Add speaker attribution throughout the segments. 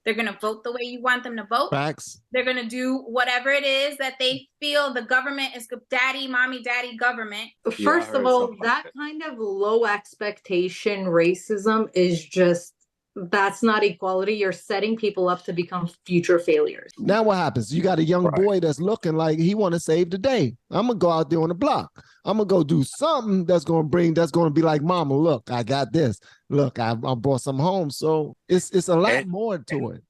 Speaker 1: They're going to vote the way you want them to vote.
Speaker 2: Facts.
Speaker 1: They're going to do whatever it is that they feel the government is daddy, mommy, daddy government.
Speaker 3: First of all, that kind of low expectation racism is just, that's not equality. You're setting people up to become future failures.
Speaker 2: Now what happens? You got a young boy that's looking like he want to save the day. I'm going to go out there on the block. I'm going to go do something that's going to be like, mama, look, I got this. Look, I brought some home. So it's a lot more to it.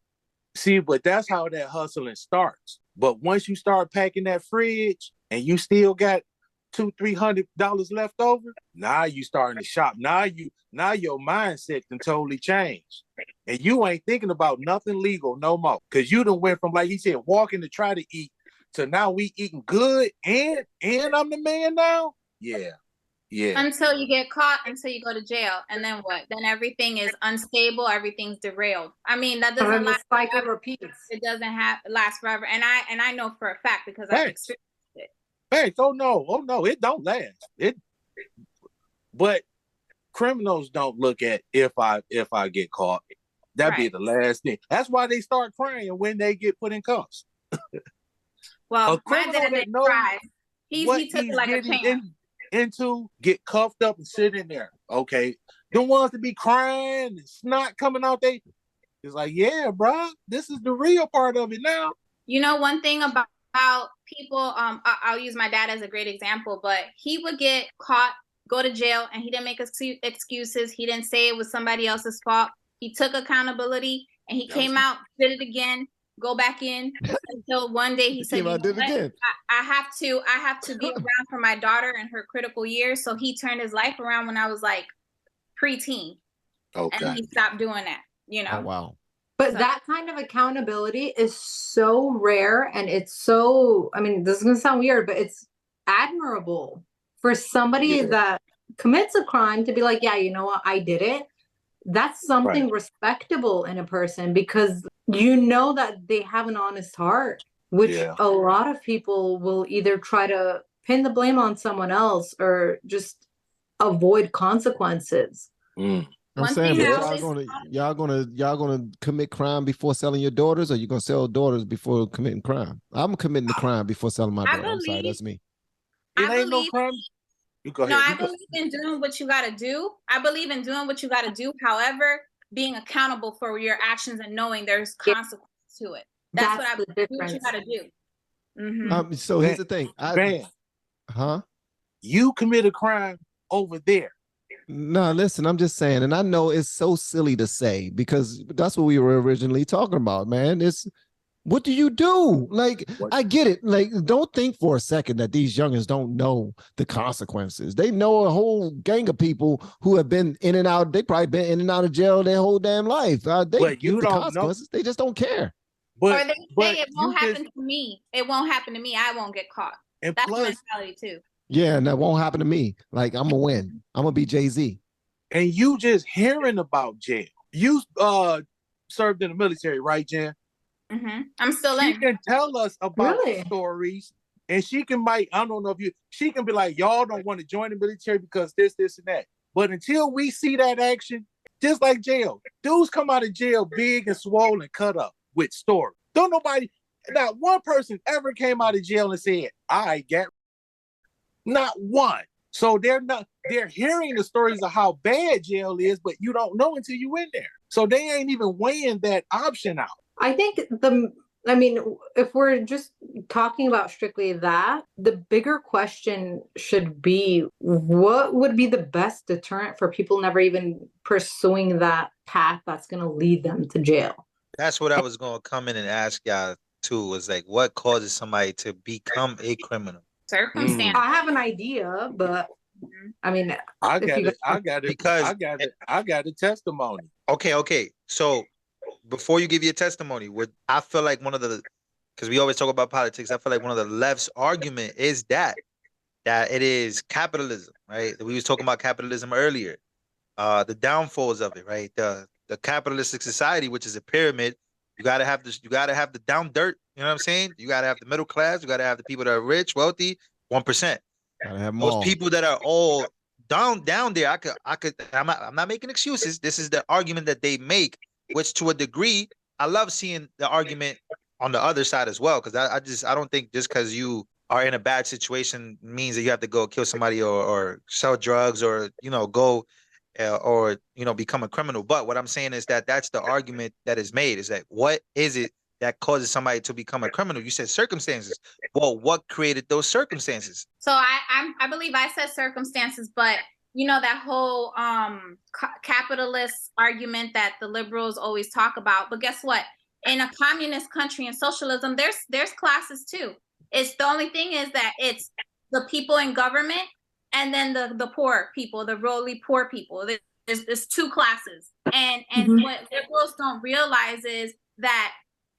Speaker 4: See, but that's how that hustling starts. But once you start packing that fridge and you still got $200-300 left over, now you starting to shop. Now your mindset can totally change. And you ain't thinking about nothing legal no more. Cause you done went from, like he said, walking to try to eat to now we eating good and I'm the man now. Yeah. Yeah.
Speaker 1: Until you get caught, until you go to jail. And then what? Then everything is unstable, everything's derailed. I mean, that doesn't last forever. It doesn't last forever. And I know for a fact because I've experienced it.
Speaker 4: Hey, oh no, it don't last. But criminals don't look at if I get caught. That'd be the last thing. That's why they start crying when they get put in cuffs.
Speaker 1: Well, my dad didn't cry. He took it like a champ.
Speaker 4: Into get cuffed up and sit in there. Okay. The ones to be crying and snot coming out, it's like, yeah, bro, this is the real part of it now.
Speaker 1: You know, one thing about people, I'll use my dad as a great example, but he would get caught, go to jail, and he didn't make excuses. He didn't say it was somebody else's fault. He took accountability and he came out, did it again, go back in until one day he said, you know what? I have to be around for my daughter in her critical years. So he turned his life around when I was like preteen. Okay. And he stopped doing that, you know?
Speaker 2: Oh, wow.
Speaker 3: But that kind of accountability is so rare, and it's so, I mean, this is going to sound weird, but it's admirable for somebody that commits a crime to be like, yeah, you know what, I did it. That's something respectable in a person, because you know that they have an honest heart, which a lot of people will either try to pin the blame on someone else or just avoid consequences.
Speaker 2: I'm saying, y'all gonna commit crime before selling your daughters, or you gonna sell daughters before committing crime? I'm committing the crime before selling my daughter. I'm sorry, that's me.
Speaker 4: It ain't no crime. You go ahead.
Speaker 1: No, I believe in doing what you got to do. I believe in doing what you got to do. However, being accountable for your actions and knowing there's consequences to it. That's what I believe. Do what you got to do.
Speaker 2: So here's the thing.
Speaker 4: You commit a crime over there.
Speaker 2: No, listen, I'm just saying, and I know it's so silly to say because that's what we were originally talking about, man. It's what do you do? Like, I get it. Like, don't think for a second that these youngins don't know the consequences. They know a whole gang of people who have been in and out. They probably been in and out of jail their whole damn life. They get the consequences. They just don't care.
Speaker 1: Or they say it won't happen to me. It won't happen to me. I won't get caught. That's the mentality too.
Speaker 2: Yeah, and that won't happen to me. Like, I'm gonna win. I'm gonna be Jay-Z.
Speaker 4: And you just hearing about jail. You served in the military, right, Jen?
Speaker 1: I'm still in.
Speaker 4: She can tell us about stories, and she can I don't know if she can be like, y'all don't want to join the military because this, and that. But until we see that action, just like jail, dudes come out of jail big and swollen, cut up with stories. Not one person ever came out of jail and said, I get. Not one. So they're hearing the stories of how bad jail is, but you don't know until you in there. So they ain't even weighing that option out.
Speaker 3: I think if we're just talking about strictly that, the bigger question should be, what would be the best deterrent for people never even pursuing that path that's going to lead them to jail?
Speaker 5: That's what I was going to come in and ask y'all too, was like, what causes somebody to become a criminal?
Speaker 1: Circumstance.
Speaker 3: I have an idea, but I mean,
Speaker 4: I got a testimony.
Speaker 5: Okay. So before you give your testimony, I feel like because we always talk about politics, I feel like one of the left's argument is that it is capitalism, right? We was talking about capitalism earlier, the downfalls of it, right? The capitalistic society, which is a pyramid. You gotta have this. You gotta have the down dirt. You know what I'm saying? You gotta have the middle class. You gotta have the people that are rich, wealthy, 1%.
Speaker 2: Gotta have
Speaker 5: those people that are all down there. I'm not making excuses. This is the argument that they make, which to a degree I love seeing the argument on the other side as well, because I don't think just because you are in a bad situation means that you have to go kill somebody or sell drugs or go or become a criminal. But what I'm saying is that that's the argument that is made, is that what is it that causes somebody to become a criminal? You said circumstances. Well, what created those circumstances?
Speaker 1: So I believe I said circumstances, but that whole capitalist argument that the liberals always talk about. But guess what? In a communist country and socialism, there's classes too. It's the only thing is that it's the people in government and then the poor people, the really poor people. There's two classes. And what liberals don't realize is that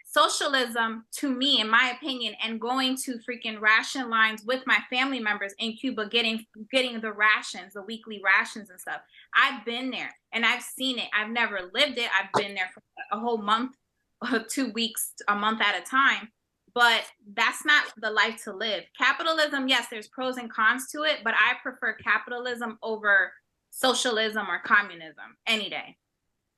Speaker 1: socialism, to me, in my opinion, and going to freaking ration lines with my family members in Cuba, getting the rations, the weekly rations and stuff. I've been there and I've seen it. I've never lived it. I've been there for a whole month, 2 weeks, a month at a time. But that's not the life to live. Capitalism, yes, there's pros and cons to it, but I prefer capitalism over socialism or communism any day.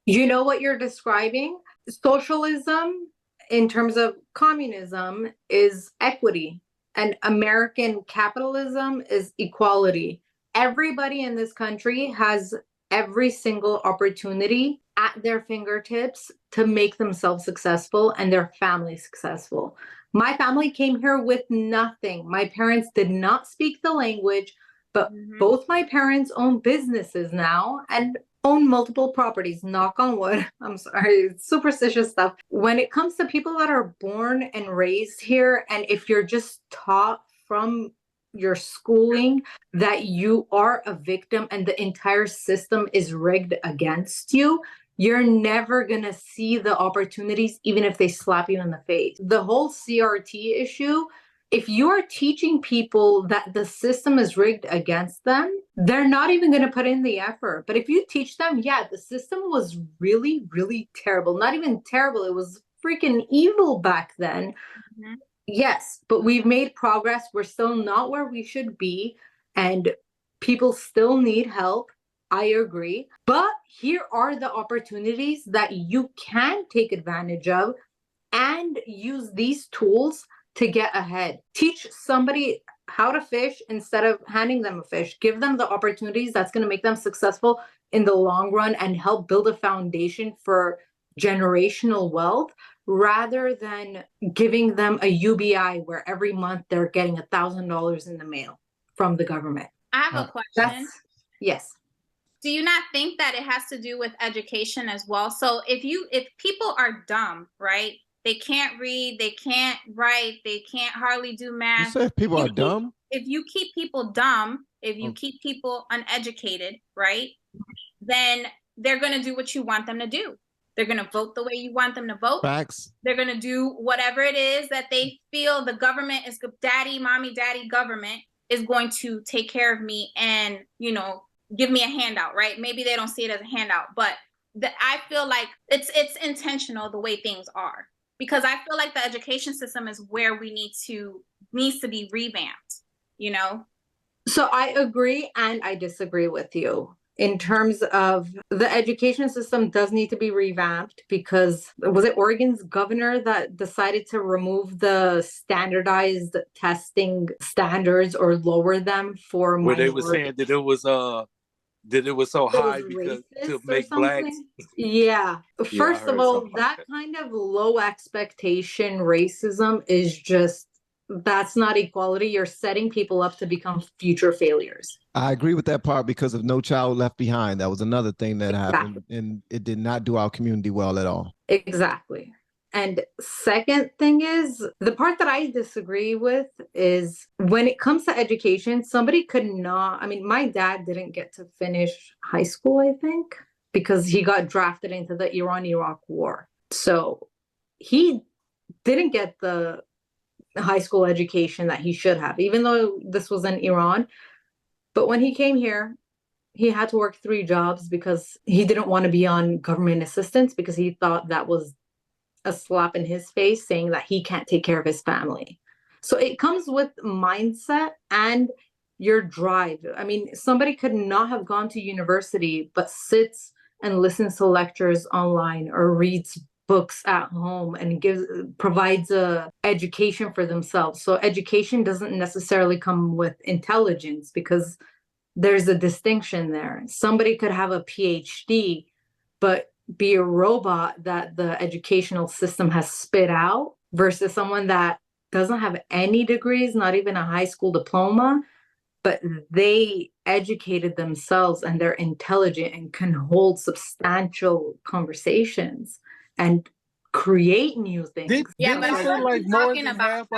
Speaker 3: You know what you're describing? Socialism, in terms of communism, is equity, and American capitalism is equality. Everybody in this country has every single opportunity at their fingertips to make themselves successful and their family successful. My family came here with nothing. My parents did not speak the language, but both my parents own businesses now and own multiple properties. Knock on wood. I'm sorry, it's superstitious stuff. When it comes to people that are born and raised here, and if you're just taught from your schooling that you are a victim and the entire system is rigged against you, you're never going to see the opportunities, even if they slap you in the face. The whole CRT issue, if you are teaching people that the system is rigged against them, they're not even going to put in the effort. But if you teach them, yeah, the system was really, really terrible. Not even terrible. It was freaking evil back then. Yes, but we've made progress. We're still not where we should be. And people still need help. I agree. But here are the opportunities that you can take advantage of and use these tools to get ahead. Teach somebody how to fish instead of handing them a fish. Give them the opportunities that's going to make them successful in the long run and help build a foundation for generational wealth, rather than giving them a UBI where every month they're getting $1,000 in the mail from the government.
Speaker 1: I have a question.
Speaker 3: Yes.
Speaker 1: Do you not think that it has to do with education as well? So if people are dumb, right? They can't read, they can't write, they can't hardly do math.
Speaker 2: You said people are dumb?
Speaker 1: If you keep people dumb, if you keep people uneducated, right? Then they're going to do what you want them to do. They're going to vote the way you want them to vote.
Speaker 2: Facts.
Speaker 1: They're going to do whatever it is that they feel the government is, daddy, mommy, daddy, government is going to take care of me and, give me a handout, right? Maybe they don't see it as a handout, but I feel like it's intentional the way things are, because I feel like the education system is where we needs to be revamped,
Speaker 3: So I agree and I disagree with you. In terms of the education system does need to be revamped, because was it Oregon's governor that decided to remove the standardized testing standards or lower them for
Speaker 4: where they were saying that it was so high because to make blacks.
Speaker 3: Yeah. First of all, that kind of low expectation racism is just, that's not equality. You're setting people up to become future failures.
Speaker 2: I agree with that part because of No Child Left Behind. That was another thing that happened, and it did not do our community well at all.
Speaker 3: Exactly. And second thing is, the part that I disagree with is when it comes to education, somebody could not, my dad didn't get to finish high school, I think, because he got drafted into the Iran-Iraq war. So he didn't get the high school education that he should have, even though this was in Iran. But when he came here, he had to work 3 jobs because he didn't want to be on government assistance, because he thought that was a slap in his face, saying that he can't take care of his family. So it comes with mindset and your drive. Somebody could not have gone to university, but sits and listens to lectures online or reads books at home and provides a education for themselves. So education doesn't necessarily come with intelligence, because there's a distinction there. Somebody could have a PhD, but be a robot that the educational system has spit out, versus someone that doesn't have any degrees, not even a high school diploma, but they educated themselves and they're intelligent and can hold substantial conversations and create new things.
Speaker 1: Yeah, but I wasn't talking about that.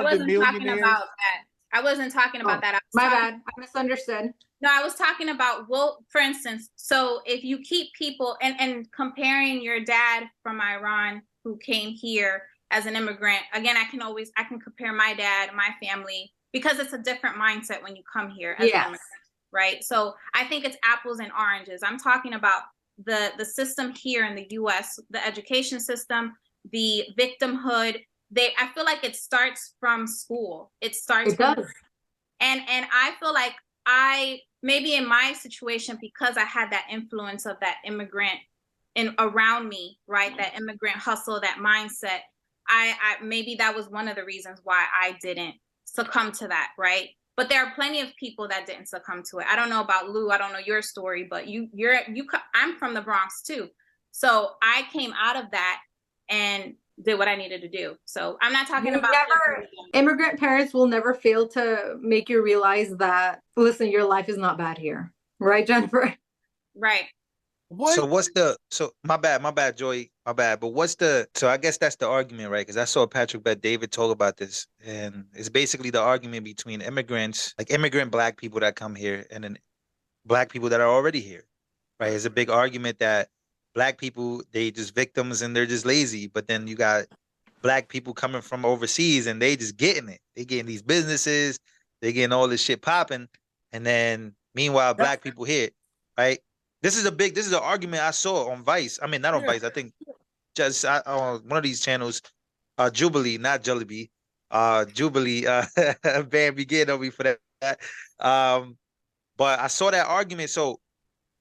Speaker 1: I wasn't talking about that.
Speaker 3: My bad. I misunderstood.
Speaker 1: No, I was talking about, well, for instance, so if you keep people and comparing your dad from Iran who came here as an immigrant, again, I can compare my dad, my family, because it's a different mindset when you come here as an immigrant, right? So I think it's apples and oranges. I'm talking about the system here in the US, the education system, the victimhood. I feel like it starts from school. It does. And I feel like maybe in my situation, because I had that influence of that immigrant around me, right? That immigrant hustle, that mindset. I maybe that was one of the reasons why I didn't succumb to that, right? But there are plenty of people that didn't succumb to it. I don't know about Lou. I don't know your story, but I'm from the Bronx too. So I came out of that and did what I needed to do. So I'm not talking about
Speaker 3: immigrant parents will never fail to make you realize that, listen, your life is not bad here. Right, Jennifer?
Speaker 1: Right.
Speaker 5: So my bad, Joy, my bad. But so I guess that's the argument, right? Because I saw Patrick Bet David talk about this, and it's basically the argument between immigrants, like immigrant Black people that come here, and then Black people that are already here, right? It's a big argument that Black people, they just victims and they're just lazy, but then you got Black people coming from overseas and they just getting it. They getting these businesses, they getting all this shit popping, and then meanwhile Black people here, right? This is an argument I saw on Vice. I mean, not on Vice. I think just on one of these channels, Jubilee, not Jollibee, Jubilee. Van begin on me for that. But I saw that argument, so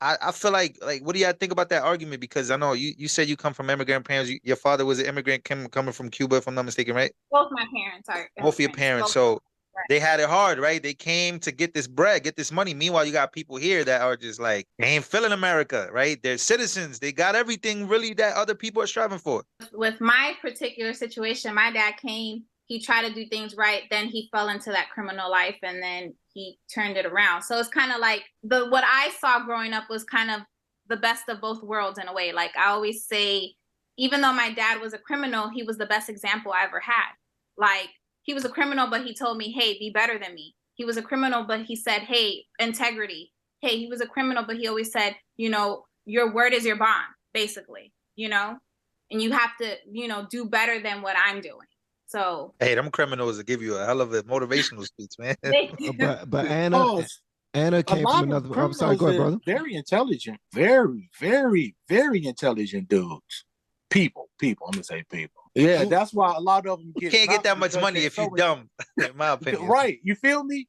Speaker 5: I feel like what do y'all think about that argument? Because I know you said you come from immigrant parents. Your father was an immigrant coming from Cuba, if I'm not mistaken, right?
Speaker 1: Both my parents are.
Speaker 5: Both of your parents. So they had it hard, right? They came to get this bread, get this money. Meanwhile, you got people here that are just like, they ain't feeling America, right? They're citizens. They got everything really that other people are striving for.
Speaker 1: With my particular situation, my dad came, he tried to do things right, then he fell into that criminal life, and then he turned it around. So it's kind of like what I saw growing up was kind of the best of both worlds in a way. Like I always say, even though my dad was a criminal, he was the best example I ever had. Like, he was a criminal, but he told me, hey, be better than me. He was a criminal, but he said, hey, integrity. Hey, he was a criminal, but he always said, your word is your bond, basically, and you have to, do better than what I'm doing. So,
Speaker 5: hey, them criminals will give you a hell of a motivational speech, man.
Speaker 2: But Anna came from another. I'm sorry, go ahead, brother.
Speaker 4: Very intelligent, very, very, very intelligent dudes. People. I'm gonna say people. Yeah, that's why a lot of them
Speaker 5: can't get that much money if you're dumb, in my opinion.
Speaker 4: Right, you feel me?